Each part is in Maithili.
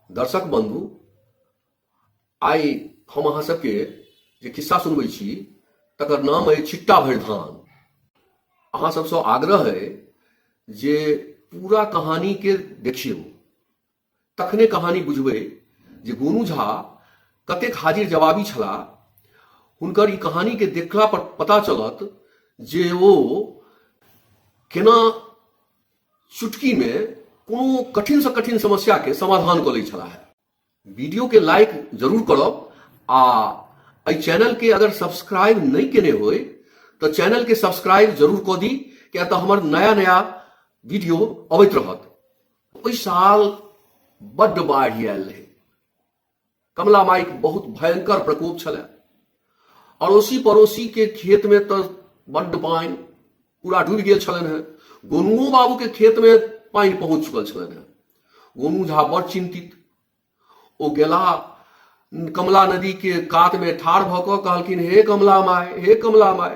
दर्शक बंधु, आई हम अहाँ सबके जे खिस्सा सुनबै छी तकर नाम है छिट्टा भरि धान। अहाँ सबसँ आग्रह है जे पूरा कहानी के देखियौ, तखने कहानी बुझबै जे गोनू झा कतेक हाजिर जवाबी छलाह। हुनकर ई कहानी के देखला पर पता चलत जे ओ केना चुटकी में कोनो कठिन से कठिन समस्या के समाधान कर लै छलाह। वीडियो के लाइक जरूर करब आ एहि चैनल के अगर सब्सक्राइब नहीं केने होय तो चैनल के सब्सक्राइब जरूर कऽ दी, क्या तो हमर नया नया वीडियो अबैत रहत। ओहि साल बड्ड बाढ़ि आयल रहे, कमला माइक बहुत भयंकर प्रकोप छलै। अड़ोसी पड़ोसी के खेत में तो बड्ड पानि पूरा डूबि गेल छलनि हैं। गोनुओ बाबू के खेत में पानि पहुंच चुकल छलनि हैं। गोनू झा बड़ चिंतित। ओ गेला कमला नदी के कात में ठाढ़ भऽ कऽ कहलखिन, हे कमला माय, हे कमला माय,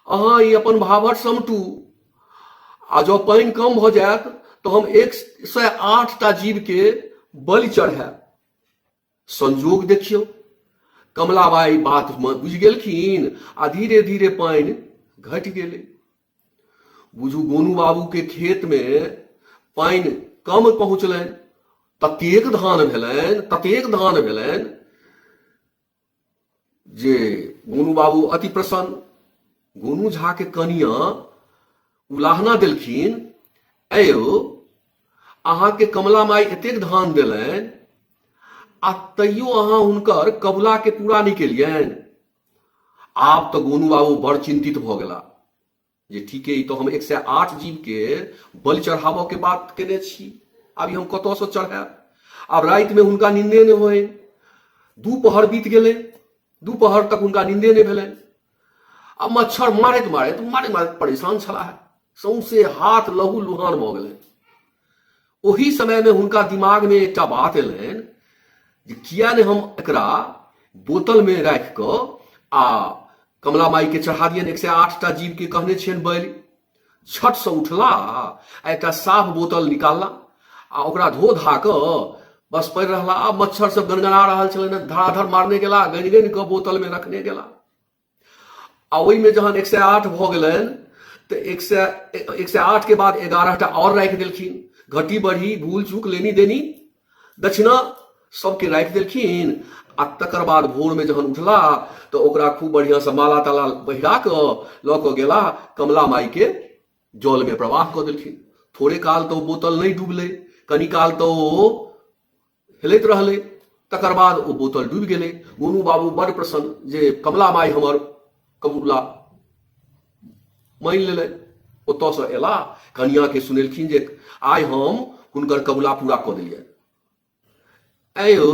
अहाँ ई अपन भावट समटू, आ जँ पानि कम भऽ जायत तो हम 108टा जीव के बलि चढ़ायब। संजोग देखियौ, कमला बाई बात बुझि गेलखिन आ धीरे धीरे पानि घटि गेलै। बुझू गोनू बाबू के खेत में पानि कम पहुंचलनि, ततेक धान भेलनि जे गोनू बाबू अति प्रसन्न। गोनू झा के कनिया उलाहना देलखिन, ऐयो अहाँ के कमला माई एतेक धान देलनि आ तैयो अहाँ हुनकर कबुला के पूरा नहीं केलियनि। आब तो गोनू बाबू बड़ चिंतित भऽ गेला जे ठीके, ई तो हम 108 जीव के बलि चढ़ाबऽ के बात केने छी, आब हम कतऽ से चढ़ायब। आब राति में हुनका नींदे नहीं होय। दुपहर बीत गेलै, दुपहर तक हुनका नींदे नहीं भेलनि। अब मच्छर मारैत परेशान छलाह, सौंसे हाथ लहू लुहान भऽ गेलनि। ओही समय में हुनका दिमाग में एकटा बात एलनि जे किया ने हम एकरा बोतल में राखि कऽ आ कमला माई के चढ़ा दियन। 108टा जीव के कहने छियनि बलि। छट से उठला आ एकटा साफ बोतल निकालला आ ओकरा धो धा कऽ बस पड़ि रहला। आब मच्छर सब गनगना रहल छलनि, धड़ाधड़ मारने गेला, गनि गनि कऽ बोतल में रखने गेला। आ ओहि में जहन 108 भऽ गेलनि तो 108 के बाद 11टा और राखि देलखिन। घटी बढ़ी, भूल चूक, लेनी देनी, दक्षिणा सबके राखि देलखिन। आ तकर बाद भोर में जहन उठला तो ओकरा खूब बढ़िया से माला ताला पहिरा कऽ लऽ कऽ गेला, कमला माई के जल में प्रवाह कऽ देलखिन। थोड़े काल तो बोतल नहीं डूबलै, कनी काल तो हेलैत रहलै, तकर बाद ओ बोतल डूबि गेलै। गोनू बाबू बड़ प्रसन्न जे कमला माई हमर कबूला मानि लेलनि। ओतऽ से एला, कनिया के सुनेलखिन जे आइ हम हुनकर कबूला पूरा कऽ देलियनि। ऐयो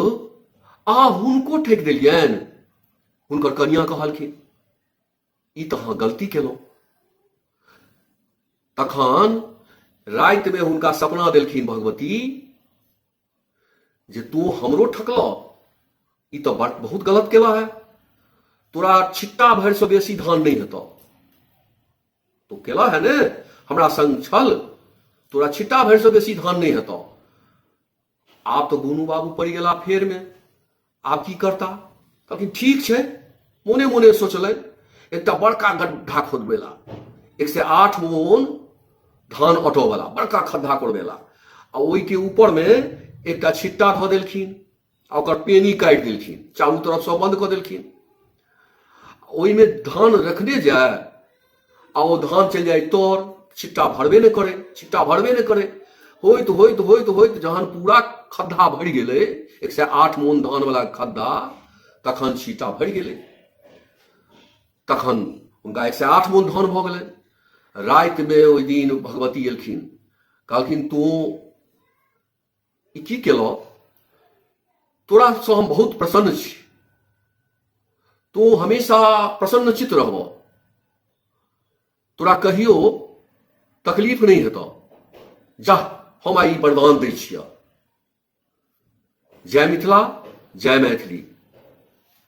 अहाँ हुनको ठकि देलियनि। हुनकर कनिया कहलखिन, ई तऽ अहाँ गलती केलहुँ। तखन राति में हुनका सपना देलखिन भगवती जे तू हमरो ठकलऽ, ई तो बहुत गलत केला है। तोरा छिट्टा भरि से बेसी धान नहीं हेतौ। तो केला है ने, हमरा संग छल, तोरा छिट्टा भरि से बेसी धान नहीं हेतौ। आब तो गोनू बाबू पड़ि गेला फेर में। आब की करता? कहलखिन ठीक छै। मोने मोने सोचलै एकटा बड़का गड्ढा खोदबेला, 108 मोन धान ऑटो वाला बड़का खद्धा कोड़बेला, आ ओहि के ऊपर में एकटा छिट्टा धऽ देलखिन आ ओकर पेनी काटि देलखिन, चारू तरफ से बंद कऽ देलखिन। ओहि में धान रखने जाए आ ओ धान चलि जाए तोड़, छिट्टा भरबे नहीं करे। होइत होइत होइत होइत जहन पूरा खद्धा भरि गेलै, 108 मोन धान वाला खद्धा, तखन छिट्टा भरि गेलै। तखन हुनका 108 मोन धान भऽ गेलनि। राति में ओहि दिन भगवती एलखिन, कहलखिन तू ई की केलऽ? तोरा से हम बहुत प्रसन्न छी, तू हमेशा प्रसन्नचित रहबऽ, तोरा कहियो तकलीफ नहीं हेतौ। जा हम आई वरदान दै छियऽ। जय मिथिला, जय मैथिली।